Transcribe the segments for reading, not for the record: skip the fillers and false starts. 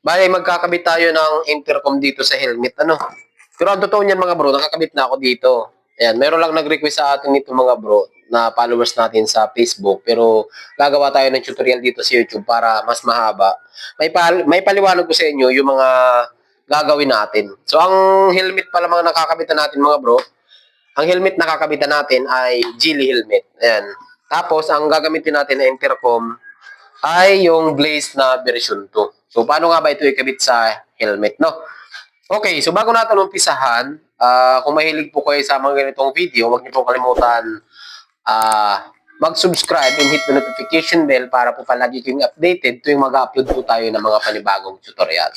Bale, magkakabit tayo ng intercom dito sa helmet, ano? Pero ang totoo niyan mga bro, nakakabit na ako dito. Ayan, meron lang nag-request sa atin nito mga bro, na followers natin sa Facebook. Pero gagawa tayo ng tutorial dito sa YouTube para mas mahaba. May paliwanag ko sa inyo yung mga gagawin natin. So, ang helmet pala mga nakakabitan natin mga bro, ang helmet na kakabitan natin ay Geely helmet. Ayan. Tapos, ang gagamitin natin na intercom ay yung Blaze na version 2. So, paano nga ba ito ikabit sa helmet, no? Okay, so bago natin umpisahan, kung mahilig po kayo sa mga ganitong video, huwag niyo pong kalimutan mag-subscribe and hit the notification bell para po palagi kayong updated tuwing mag-upload po tayo ng mga panibagong tutorial.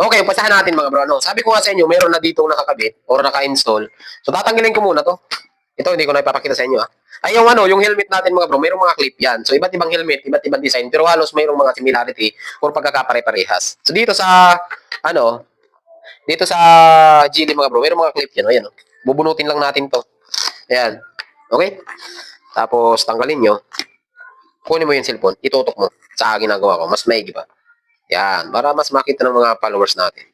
Okay, umpasahan natin mga bro. No? Sabi ko nga sa inyo, meron na ditong nakakabit or naka-install. So tatanggalin ko muna to. Ito, hindi ko na ipapakita sa inyo. Ay, yung yung helmet natin mga bro, mayroong mga clip yan. So iba't ibang helmet, iba't ibang design, pero halos mayroong mga similarity or pagkakapare-parehas. So dito sa, dito sa Geely mga bro, mayroong mga clip yan. Ayan, bubunutin lang natin to. Ayan. Okay? Tapos tanggalin nyo. Kunin mo yung cellphone, itutok mo sa ginagawa ko. Mas maigi pa. Yan, para mas makita ng mga followers natin.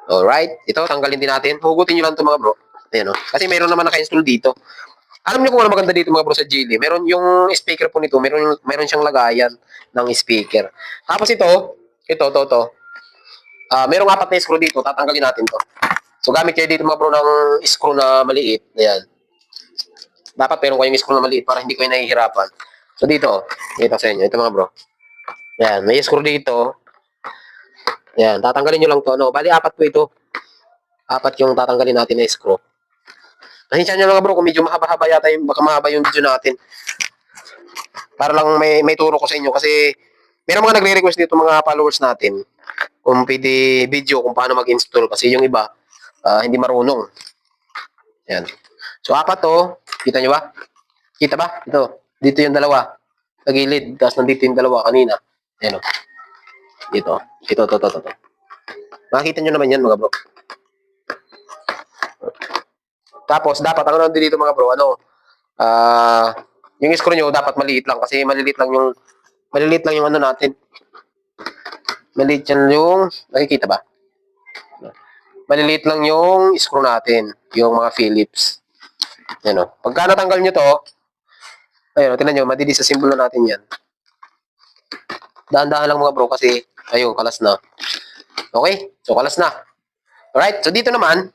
Alright, ito tanggalin din natin. Hugutin nyo lang ito mga bro. Ayan o. Kasi meron naman naka-install dito. Alam niyo kung ano maganda dito mga bro sa Geely. Meron yung speaker po nito, meron siyang lagayan ng speaker. Tapos ito, merong apat na screw dito, tatanggalin natin to. So gamit kayo dito mga bro ng screw na maliit. Ayan. Dapat meron kayong screw na maliit para hindi kayo nahihirapan. So dito sa inyo, ito mga bro. Ayan, may screw dito. Ayan, tatanggalin nyo lang to. No? Bali, apat po ito. Apat yung tatanggalin natin na screw. Nahinsya nyo mga bro, kung medyo mahaba-haba yata yung, baka mahaba yung video natin. Para lang may turo ko sa inyo. Kasi, meron mga nagre-request dito mga followers natin. Kung pwede video kung paano mag-install. Kasi yung iba, hindi marunong. Ayan. So, apat to. Kita nyo ba? Kita ba? Ito. Dito yung dalawa. Tagilid. Tapos nandito yung dalawa kanina. Ayan o. Dito. Ito. Makikita nyo naman yan mga bro. Tapos, dapat, ang nandito dito mga bro, yung screw nyo, dapat maliit lang. Kasi malilit lang yung ano natin. Maliit yan yung, nakikita ba? Maliliit lang yung screw natin. Yung mga Phillips. Yan o. Pagka natanggal nyo to, ayun, tinan nyo, madidi sa simbolo natin yan. Daan-daan lang mga bro kasi, ayun, kalas na. Okay? So, kalas na. Alright? So, dito naman,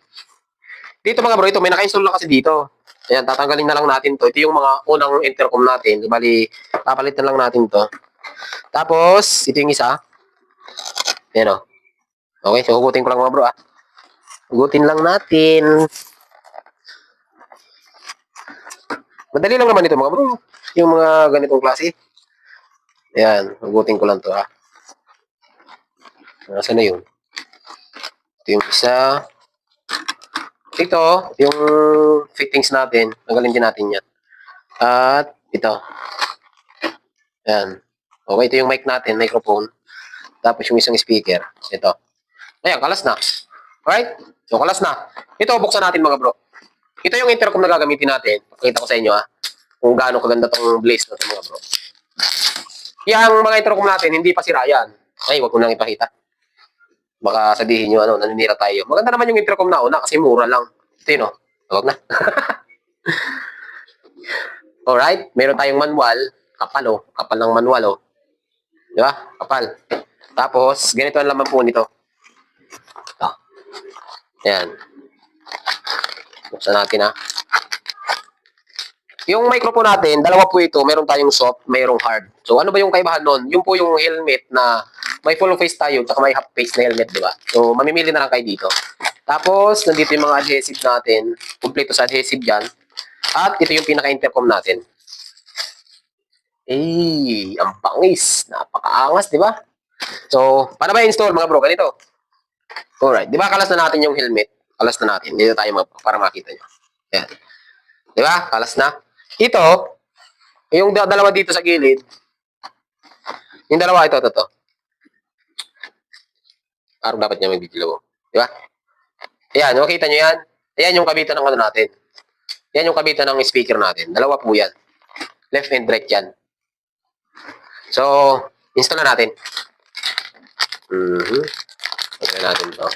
dito mga bro, ito, may naka-install na kasi dito. Ayan, tatanggalin na lang natin to. Ito yung mga unang intercom natin. Bali, papalitan lang natin to. Tapos, ito yung isa. Ayan o. Okay, so hugutin ko lang mga bro Hugutin lang natin. Madali lang naman ito mga bro. Yung mga ganitong klase. Ayan, hugutin ko lang to Nasaan na yun? Ito yung isa. Ito, yung fittings natin. Tanggalin din natin yan. At ito. Ayan. Okay, ito yung mic natin, microphone. Tapos yung isang speaker. Ito. Ayan, kalas na. Alright? So, kalas na. Ito, buksan natin mga bro. Ito yung intercom na gagamitin natin. Pakita ko sa inyo kung gaano kaganda tong Blaze na ito mga bro. Yung mga intercom natin, hindi pa sira yan. Ay, wag ko nang ipakita. Baka sabihin nyo, naninira tayo. Maganda naman yung intercom na una kasi mura lang. Ito yun, Huwag na. Alright, meron tayong manual. Kapal, Kapal ng manual, Di ba? Kapal. Tapos, ganito ang laman po nito. Ito. Ayan. Buksan natin, Yung microphone natin, dalawa po ito. Meron tayong soft, mayroong hard. So, ano ba yung kaibahan nun? Yung po yung helmet na may full face tayo, tsaka may half face na helmet, di ba? So, mamimili na lang kayo dito. Tapos, nandito yung mga adhesive natin. Kompleto sa adhesive yan. At ito yung pinaka-intercom natin. Ang pangis. Napakaangas, di ba? So, paano ba i-install mga bro? Ganito. Alright. Di ba kalas na natin yung helmet? Kalas na natin. Dito tayo para makita nyo. Yan. Di ba? Kalas na. Ito, yung dalawa dito sa gilid, yung dalawa ito. Parang dapat niya may biglo. Di ba? Ayan, makita nyo yan? Ayan yung kabitan ng ano natin. Yan yung kabitan ng speaker natin. Dalawa po yan. Left and right yan. So, install na natin. Install na natin to.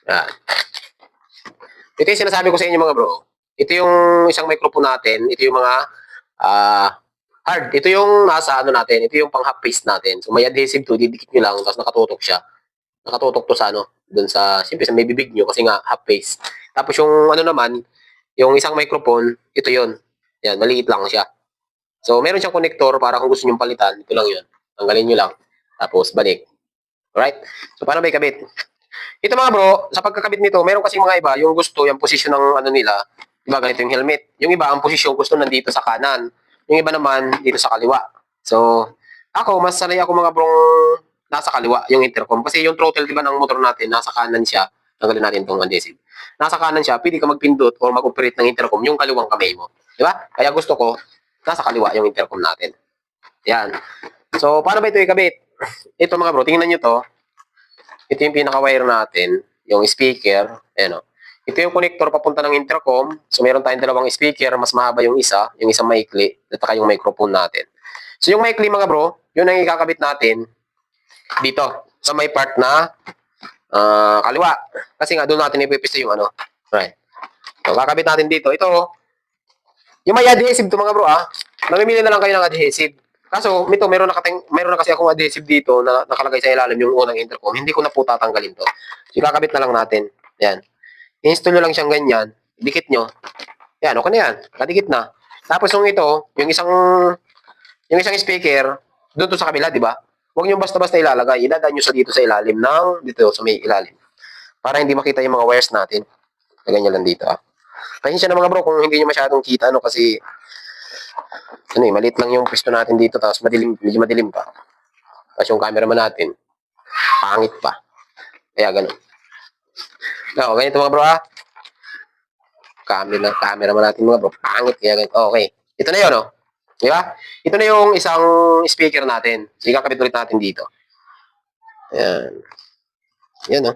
Yan. Ito yung sinasabi ko sa inyo mga bro. Ito yung isang microphone natin. Ito yung mga hard. Ito yung nasa ano natin. Ito yung pang half face natin. So may adhesive to. Didikit nyo lang. Tapos nakatutok siya. Nakatutok to sa ano. Doon sa, siyempre sa may bibig nyo kasi nga half face. Tapos yung ano naman, yung isang microphone, ito yun. Yan, maliit lang siya. So meron siyang connector para kung gusto nyo palitan. Ito lang yun. Tanggalin nyo lang. Tapos balik. Alright? So paano ba ikabit? Ito mga bro, sa pagkakabit nito, meron kasi mga iba, yung gusto, yung posisyon ng ano nila, diba ganito yung helmet. Yung iba, ang posisyon gusto nandito sa kanan. Yung iba naman, dito sa kaliwa. So, ako, mas sanay ako mga brong nasa kaliwa, yung intercom. Kasi yung throttle, diba, ng motor natin, nasa kanan siya. Tanggalin natin itong adhesive. Nasa kanan siya, pwede ka magpindot o mag-operate ng intercom yung kaliwang kamay mo. Diba? Kaya gusto ko, nasa kaliwa yung intercom natin. Yan. So, paano ba ito ikabit? Ito mga bro, tingnan nyo to. Ito yung pinaka-wire natin, yung speaker. Ayan o. Ito yung connector papunta ng intercom. So, meron tayong dalawang speaker. Mas mahaba yung isang maikli, at saka yung microphone natin. So, yung maikli mga bro, yun ang ikakabit natin dito. Sa may part na kaliwa. Kasi nga, doon natin ipipista yung ano. Right. So, kakabit natin dito. Ito, yung may adhesive to mga bro Namimili na lang kayo ng adhesive. Kaso, ito, meron na kasi akong adhesive dito na nakalagay sa ilalim yung unang intercom. Hindi ko na po tatanggalin to. So, kakabit na lang natin. Yan. I-install nyo lang siyang ganyan. Dikit nyo. Yan, okay na yan. Kadikit na. Tapos yung ito, yung isang speaker, doon to sa kabila, di ba? Huwag nyo basta-basta ilalagay. Idadaan nyo sa dito sa ilalim dito sa may ilalim. Para hindi makita yung mga wires natin. Ganyan lang dito Pasensya na mga bro kung hindi nyo masyadong kita, kasi maliit lang yung pwesto natin dito, tapos medyo madilim pa. Tapos yung cameraman natin, pangit pa. Kaya ganun. Ganito mga bro Cameraman natin mga bro, pangit. Kaya ganito. Okay. Ito na yun Di ba? Ito na yung isang speaker natin. So, ikakabit ulit natin dito. Ayan. Yan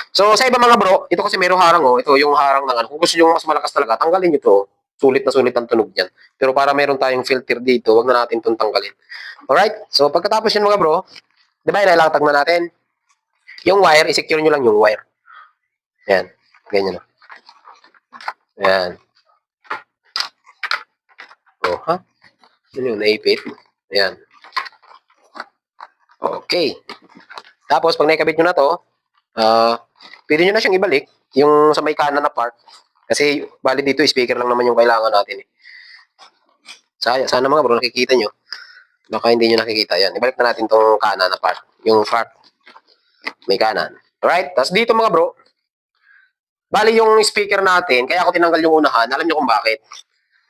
So, sa iba mga bro, ito kasi mayroong harang Ito yung harang ng ano. Kung gusto nyo mas malakas talaga, tanggalin nyo to. Sulit na sulit ang tunog niyan. Pero para meron tayong filter dito, wag na natin itong tanggalin. Alright? So, pagkatapos yan mga bro, di ba ilalatag na natin? Yung wire, i-secure nyo lang yung wire. Yan. Ganyan Yan. Yan yung naipit. Yan. Okay. Tapos, pag naikabit nyo na to, pwede nyo na siyang ibalik, yung sa may kanan na part. Kasi, bali dito, speaker lang naman yung kailangan natin Sana mga bro, nakikita nyo. Baka hindi nyo nakikita. Yan. Ibalik na natin tong kanan na part. Yung part may kanan. Alright? Tapos dito mga bro, bali yung speaker natin, kaya ako tinanggal yung unahan. Alam nyo kung bakit?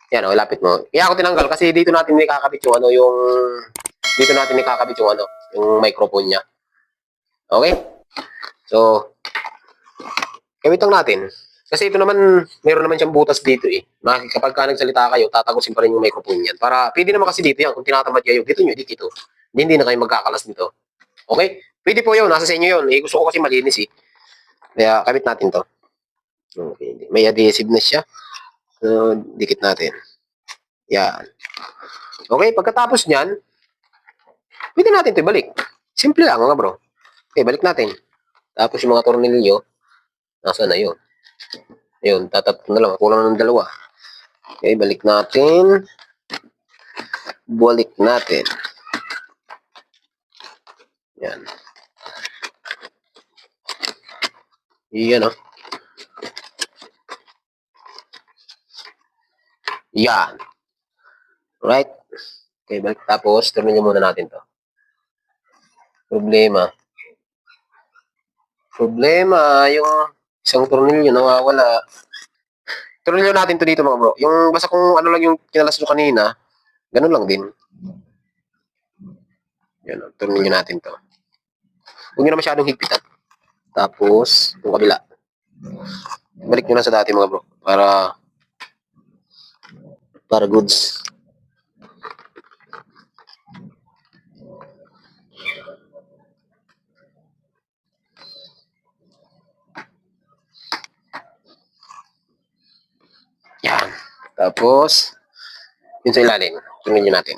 Yan lapit mo. Kaya ako tinanggal kasi dito natin ikakabit yung dito natin ikakabit yung microphone niya. Okay? So, gawin natin. Kasi ito naman, meron naman siyang butas dito Kapag ka nagsalita kayo, tatagusin pa rin yung microphone niyan. Para, pwede naman kasi dito yan. Kung tinatamad kayo, dito nyo, dito. Hindi na kayo magkakalas nito. Okay? Pwede po yun. Nasa sa inyo yun. Gusto ko kasi malinis Kaya, kabit natin to. Okay. May adhesive na siya. So, dikit natin. Yan. Okay, pagkatapos niyan, pwede natin ito ibalik. Simple lang mga bro. Okay, balik natin. Tapos yung mga tornilyo, nasa na yun. Yun, tatatlo na lang. Kulang ng dalawa. Okay, balik natin. Balik natin. Yan. Yan Yan. Right? Okay, balik. Tapos, tornilyo muna natin to. Problema, yung isang tornilyo nawawala. Tornilyo natin to dito mga bro. Yung basta kung ano lang yung kinalas nyo kanina, ganun lang din. Yan, tornilyo natin to. Huwag nyo na masyadong higpitan. Tapos, yung kabila. Balik nyo lang sa dati mga bro. Para goods. Yan. Tapos, yun sa ilalim. Tingnan nyo natin.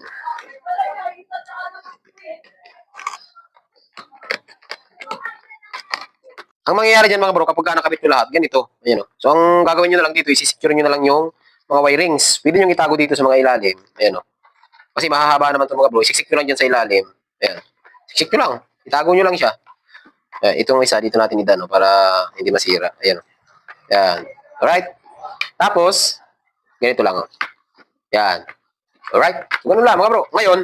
Ang mangyayari dyan mga bro, kapag nakabit nyo lahat, ganito. Ayan o. So, ang gagawin nyo na lang dito, isi-secure nyo na lang yung mga wirings. Pwede nyo itago dito sa mga ilalim. Ayan o. Kasi mahahaba naman ito mga bro. Isiksik nyo lang dyan sa ilalim. Ayan. Isiksik nyo lang. Itago nyo lang siya. Ayan. Itong isa, dito natin idano para hindi masira. Ayan o. Ayan. Alright. Tapos, ganito lang o. Ayan. Alright. Ganun lang mga bro. Ngayon,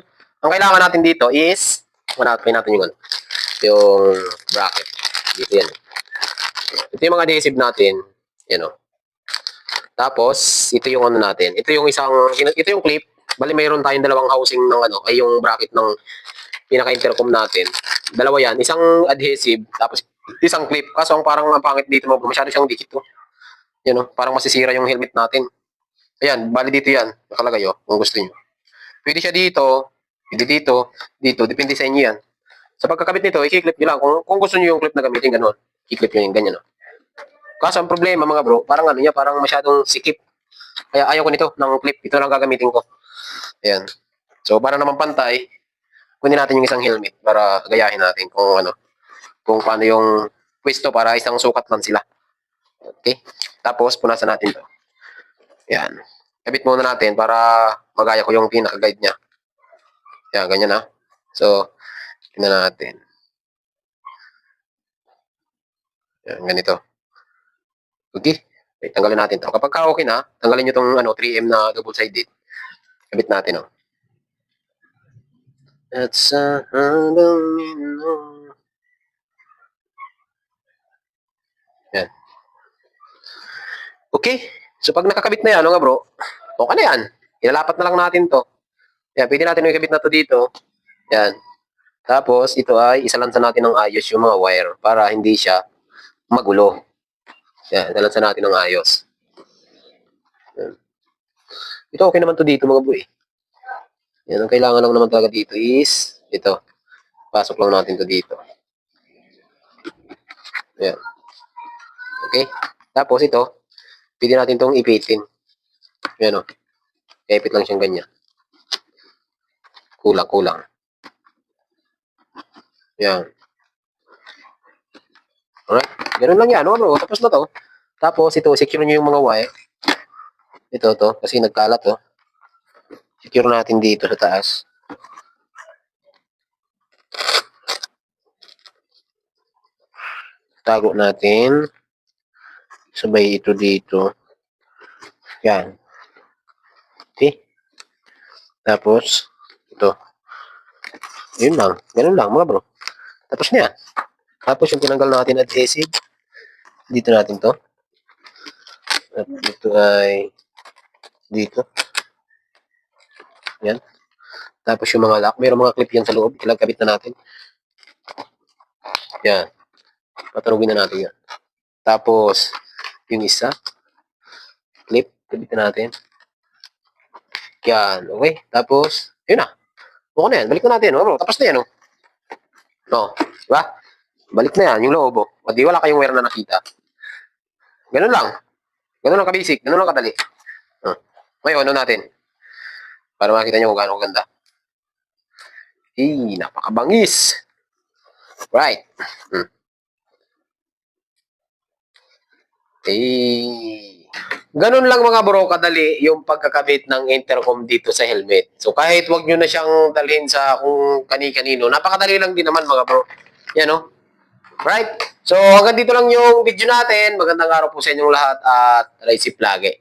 ang kailangan natin dito is, manatapin natin yung ano. Yung bracket. Dito yan. Ito yung mga adhesive natin. Yan o. Tapos, ito yung ano natin. Ito yung clip. Bali, mayroon tayong dalawang housing ng ano, ay yung bracket ng pinaka-intercom natin. Dalawa yan. Isang adhesive, tapos isang clip. Kaso ang parang ang pangit dito mo, masyado siyang dikit to. Yan o. Parang masisira yung helmet natin. Ayan, bali dito yan. Nakalagay o, kung gusto nyo. Pwede siya dito, pwede dito, dito. Depende sa inyo yan. Sa pagkakabit nito, i-clip nyo lang. Kung gusto nyo yung clip na gamitin, gano'n. I-clip nyo yung ganyan, no? Kaso ang problema, mga bro, parang ano niya, parang masyadong sikip. Kaya ayaw ko nito, ng clip. Ito lang gagamitin ko. Ayan. So, para naman pantay, kunin natin yung isang helmet para gayahin natin kung ano, kung paano yung pwesto para isang sukat lang sila. Okay? Tapos, punasan natin to. Ayan. Kabit muna natin para magaya ko yung pinaka-guide niya. Ayan, ganyan na. So, tingnan natin. Ayan, ganito. Okay? Okay, tanggalin natin to. Kapag okay na, tanggalin nyo tong ano, 3M na double-sided. Kabit natin, oh. At sa habang yan. Okay? So, pag nakakabit na yan, ano nga bro, okay na yan. Ilalapat na lang natin to. Yan, pwede natin ikabit na to dito. Yan. Tapos, ito ay isalansan natin ng ayos yung mga wire para hindi siya magulo. Yan, isalansan natin ng ayos. Yan. Ito okay naman to dito mga bro eh. Yan, ang kailangan lang naman talaga dito is ito. Pasok lang natin to dito. Yan. Okay? Tapos ito, pwede natin itong ipitin. Yan o. Ipit lang siyang ganyan. Kulang-kulang. Yan. Alright? Ganun lang yan, no, bro? Tapos na to. Tapos ito, secure nyo yung mga wire. Ito, to. Kasi nagkalat, to. Secure natin dito sa taas. Tago natin. Sabay ito dito. Yan. Okay? Tapos, ito. Yun lang. Ganun lang, mga bro. Tapos na yan. Tapos yung tinanggal natin adhesive. Dito natin to. At ito ay dito. Yan. Tapos yung mga lock. Mayroong mga clip yan sa loob. Ilagkabit na natin. Yan. Patarugin na natin yan. Tapos, yung isa. Clip. Kabitin natin. Yan. Okay. Tapos, yun na. Okay na yan. Balik na natin. Oh, bro. Tapos na yan. Oh. No. Diba? Balik na yan. Yung loob. Oh. O di wala kayong wire na nakita. Ganun lang. Ganun lang kabasic. Ganun lang kadali. Ngayon, ano natin? Para makita nyo kung gaano ganda. Napakabangis. Right. Ganun lang mga bro, kadali yung pagkakabit ng intercom dito sa helmet. So kahit wag nyo na siyang dalhin sa kung kani-kanino, napakadali lang din naman mga bro. Yan o. Right? So hanggang dito lang yung video natin. Magandang araw po sa inyong lahat at ride safe lagi.